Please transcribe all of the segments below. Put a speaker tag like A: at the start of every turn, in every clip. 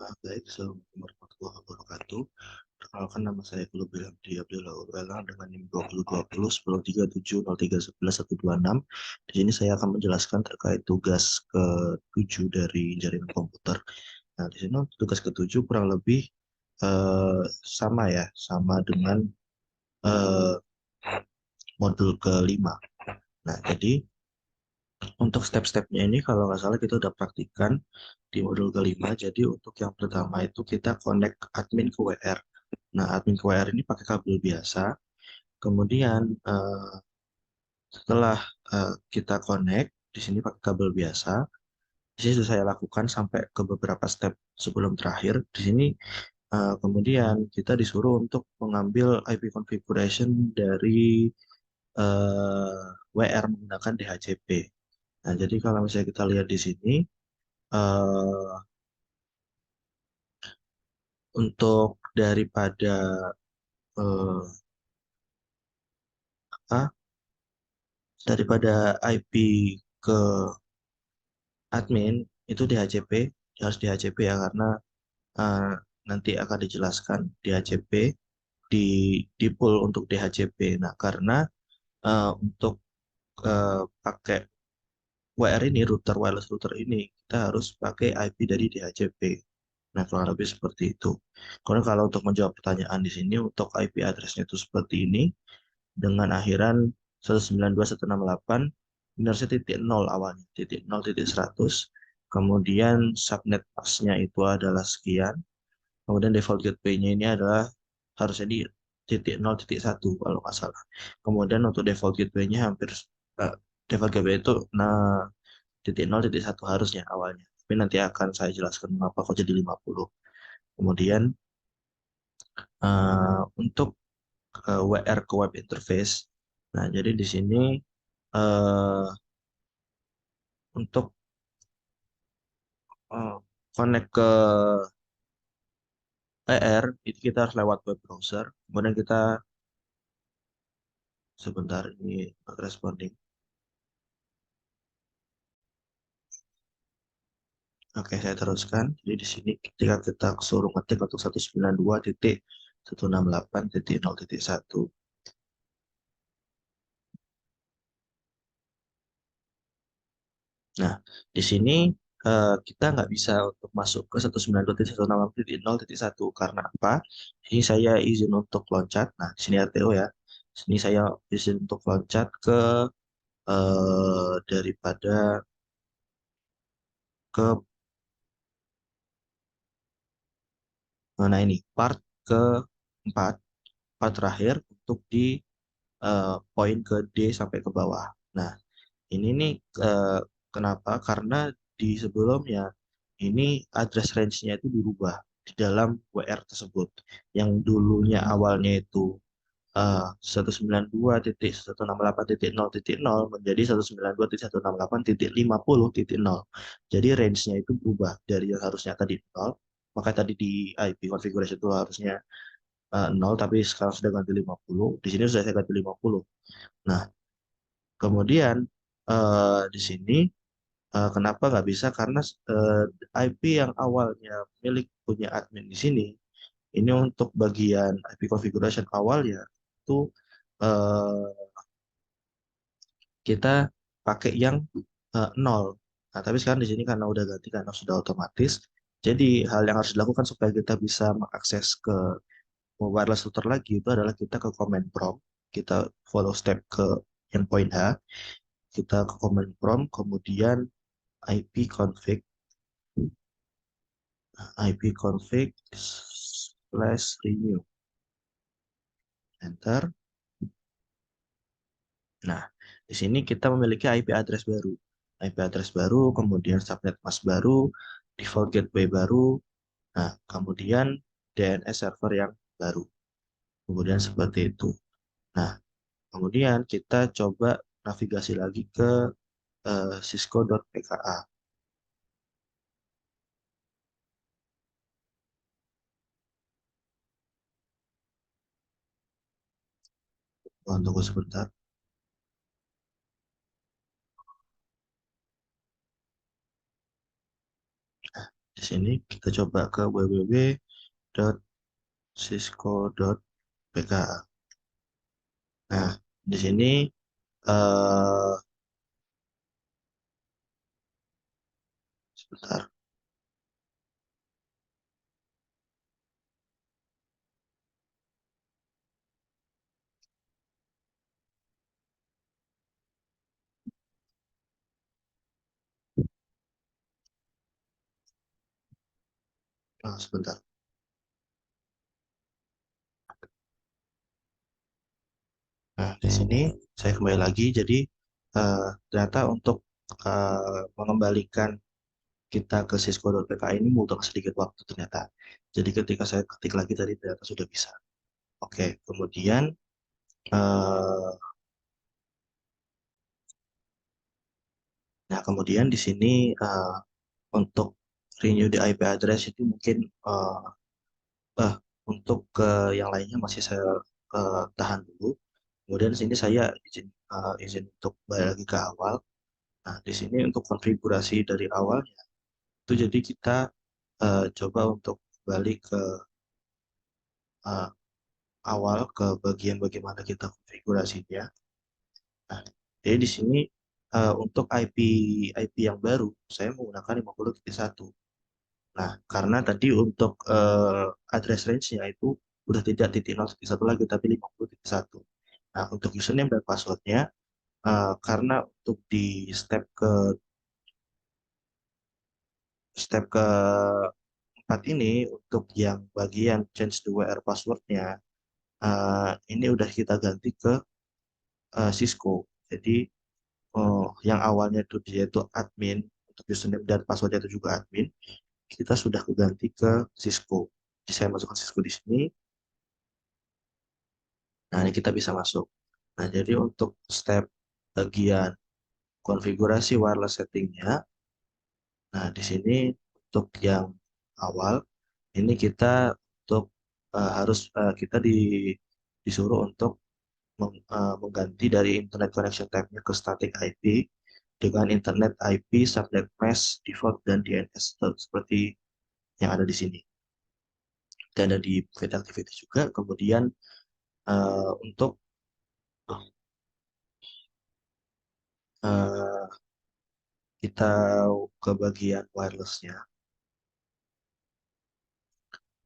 A: Baik, Assalamualaikum warahmatullahi wabarakatuh. Perkenalkan nama saya Kulubi Abdi Abdullah Urwela dengan NIM 2020 10370311 Di sini saya akan menjelaskan terkait tugas ke-7 dari jaringan komputer. Nah, di sini untuk tugas ke-7 kurang lebih sama ya, sama dengan eh, modul ke-5. Nah, jadi untuk step-stepnya ini kalau nggak salah kita udah praktikkan di modul ke-5. Jadi untuk yang pertama itu kita connect admin ke WR. Nah, admin ke WR ini pakai kabel biasa. Kemudian setelah kita connect di sini pakai kabel biasa, di sini sudah saya lakukan sampai ke beberapa step sebelum terakhir. Di sini kemudian kita disuruh untuk mengambil IP configuration dari WR menggunakan DHCP. Nah, jadi kalau misalnya kita lihat di sini, eh, untuk daripada eh, apa, daripada IP ke admin itu DHCP, harus DHCP ya karena eh, nanti akan dijelaskan DHCP di di pool untuk DHCP. Nah, karena untuk pakai WR ini, router wireless router ini, kita harus pakai IP dari DHCP. Nah, kurang lebih seperti itu. Karena kalau untuk menjawab pertanyaan di sini, untuk IP address-nya itu seperti ini, dengan akhiran 192.168, minusnya titik 0 awalnya, titik 0, titik 100, kemudian subnet mask-nya itu adalah sekian, kemudian default gateway-nya ini adalah harusnya di titik 0, titik 1 kalau nggak salah. Kemudian untuk default gateway-nya hampir eh, default gateway itu nah titik 0, titik 1 harusnya awalnya. Tapi nanti akan saya jelaskan mengapa kok jadi 50. Kemudian untuk WR ke web interface. Nah, jadi di sini eh, untuk eh, connect ke ER itu kita harus lewat web browser. Kemudian kita sebentar ini not responding. Oke, saya teruskan. Jadi di sini ketika kita suruh ngetik untuk 192.168.0.1. Nah, di sini kita nggak bisa untuk masuk ke 192.168.0.1 karena apa? Ini saya izin untuk loncat. Nah, di sini RTO ya. Di sini saya izin untuk loncat ke daripada ke mana ini part keempat, part terakhir untuk di poin ke D sampai ke bawah. Nah, ini nih kenapa? Karena di sebelumnya ini address range-nya itu dirubah di dalam WR tersebut. Yang dulunya awalnya itu 192.168.0.0 menjadi 192.168.50.0. Jadi range-nya itu berubah dari yang harusnya tadi 0, maka tadi di IP configuration itu harusnya 0, tapi sekarang sudah ganti 50. Di sini sudah saya ganti 50. Nah, kemudian di sini kenapa nggak bisa? Karena IP yang awalnya milik punya admin di sini, ini untuk bagian IP configuration awalnya itu eh, kita pakai yang 0. Nah, tapi sekarang di sini karena udah ganti karena sudah otomatis, jadi hal yang harus dilakukan supaya kita bisa mengakses ke wireless router lagi itu adalah kita ke command prompt, kita follow step ke yang poin H, kita ke command prompt, kemudian ipconfig ipconfig slash renew, enter. Nah, di sini kita memiliki IP address baru. IP address baru, kemudian subnet mask baru, default gateway baru, nah, kemudian DNS server yang baru. Kemudian seperti itu. Nah, kemudian kita coba navigasi lagi ke cisco.pka. Tunggu sebentar. Di Di sini kita coba ke www.cisco.pka. Nah, di sini eh sebentar. Sebentar. Nah, di sini saya kembali lagi. Jadi ternyata untuk mengembalikan kita ke Cisco.pk ini butuh sedikit waktu ternyata. Jadi ketika saya ketik lagi tadi ternyata sudah bisa. Oke, kemudian eh, kemudian di sini untuk renew the IP address itu mungkin eh, eh, untuk ke yang lainnya masih saya tahan dulu. Kemudian di sini saya izin untuk balik lagi ke awal. Nah, di sini untuk konfigurasi dari awal itu jadi kita coba untuk balik ke eh, awal ke bagian bagaimana kita konfigurasinya. Nah, jadi di sini untuk IP yang baru saya menggunakan 50.1. Nah, karena tadi untuk address range-nya itu udah tidak titik 0.1 lagi tapi 50.1. Nah, untuk username dan passwordnya karena untuk di step ke 4 ini untuk yang bagian change the WR passwordnya ini udah kita ganti ke Cisco. Jadi yang awalnya itu dia itu admin untuk username dan passwordnya itu juga admin, kita sudah keganti ke Cisco. Jadi saya masukkan Cisco di sini. Nah, ini kita bisa masuk. Nah, jadi untuk step bagian konfigurasi wireless settingnya, nah di sini untuk yang awal, ini kita untuk kita disuruh untuk mengganti dari Internet Connection Type-nya ke Static IP dengan Internet IP, Subnet Mesh, Default, dan DNS seperti yang ada di sini. Dan ada di Provide Activity juga. Kemudian untuk eh, kita ke bagian wireless-nya.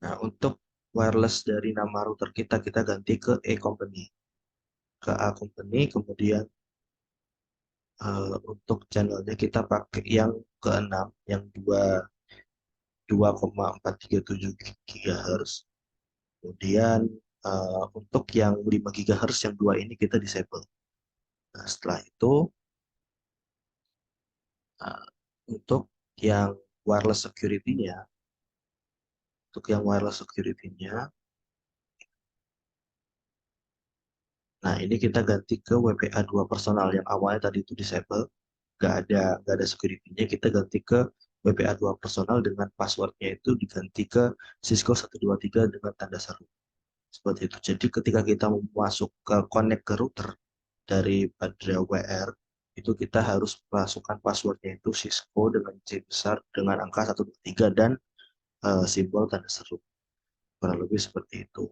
A: Nah, untuk wireless dari nama router kita, kita ganti ke E-Company. Ke A-Company, kemudian untuk channelnya kita pakai yang ke-6, yang 2,437 GHz. Kemudian untuk yang 5 GHz yang dua ini kita disable. Nah, setelah itu uh, untuk yang wireless security-nya, untuk yang wireless security-nya, nah ini kita ganti ke WPA 2 personal yang awalnya tadi itu disable, nggak ada security-nya, kita ganti ke WPA 2 personal dengan passwordnya itu diganti ke Cisco 123 dengan tanda seru. Seperti itu. Jadi ketika kita mau masuk ke connect ke router daripada WR, itu kita harus masukkan passwordnya itu Cisco dengan C besar dengan angka 123 dan simbol tanda seru. Kurang lebih seperti itu.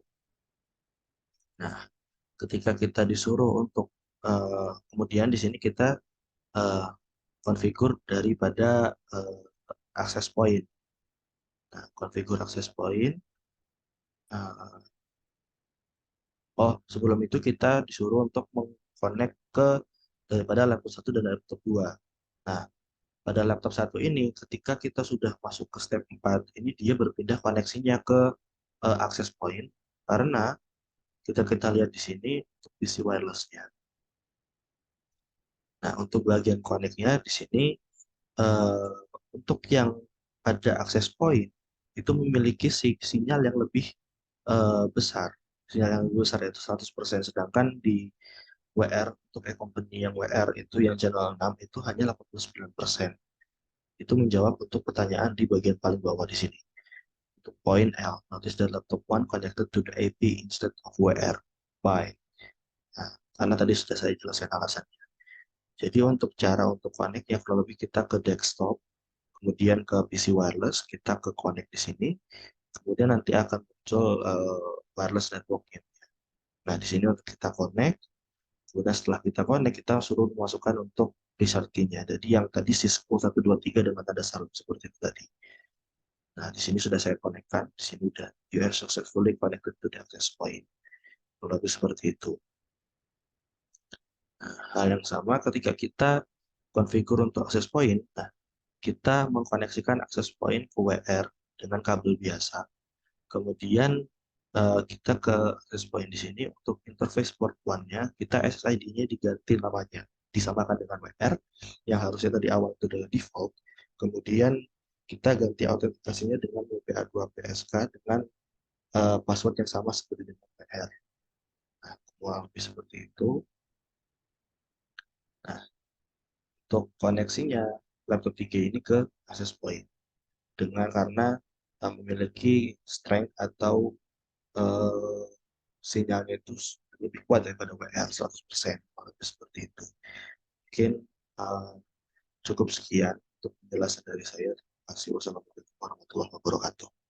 A: Nah, ketika kita disuruh untuk kemudian di sini kita uh, konfigur daripada uh, access point. Nah, konfigur access point. uh, oh, sebelum itu kita disuruh untuk mengconnect ke daripada laptop satu dan laptop 2. Nah, pada laptop satu ini, ketika kita sudah masuk ke step 4 ini dia berpindah koneksinya ke access point karena kita lihat di sini untuk PC wireless-nya. Nah, untuk bagian connect-nya di sini eh, untuk yang pada access point itu memiliki sinyal yang lebih besar. Sinyal yang lebih besar yaitu 100%, sedangkan di WR untuk e-company yang WR itu yang channel 6 itu hanya 89%. Itu menjawab untuk pertanyaan di bagian paling bawah di sini. Untuk point L, notice that laptop one connected to the AP instead of WR by. Nah, karena tadi sudah saya jelaskan alasannya. Jadi untuk cara untuk connect yang kalau lebih kita ke desktop, kemudian ke PC wireless, kita ke connect di sini, kemudian nanti akan muncul wireless networknya. Nah, di sini untuk kita connect, kemudian setelah kita connect, kita suruh masukkan untuk result key-nya. Jadi yang tadi Cisco 123 dengan tanda salam seperti itu tadi. Nah, di sini sudah saya konekkan. Di sini sudah you are successfully connected to the access point. Kurang lebih seperti itu. Nah, hal yang sama ketika kita konfigur untuk access point, nah, kita mengkoneksikan access point ke WR dengan kabel biasa. Kemudian kita ke access point di sini untuk interface port 1-nya, kita SSID-nya diganti namanya, disamakan dengan WR, yang harusnya tadi awal itu adalah default. Kemudian kita ganti autentikasinya dengan WPA2 PSK dengan password yang sama seperti dengan WR. Nah, kurang lebih seperti itu. Nah, untuk koneksinya laptop 3 ini ke access point dengan karena memiliki strength atau uh, sinyalnya itu lebih kuat daripada WR 100%, seperti itu. Mungkin uh, cukup sekian untuk penjelasan dari saya. Terima kasih. Wassalamualaikum warahmatullahi wabarakatuh.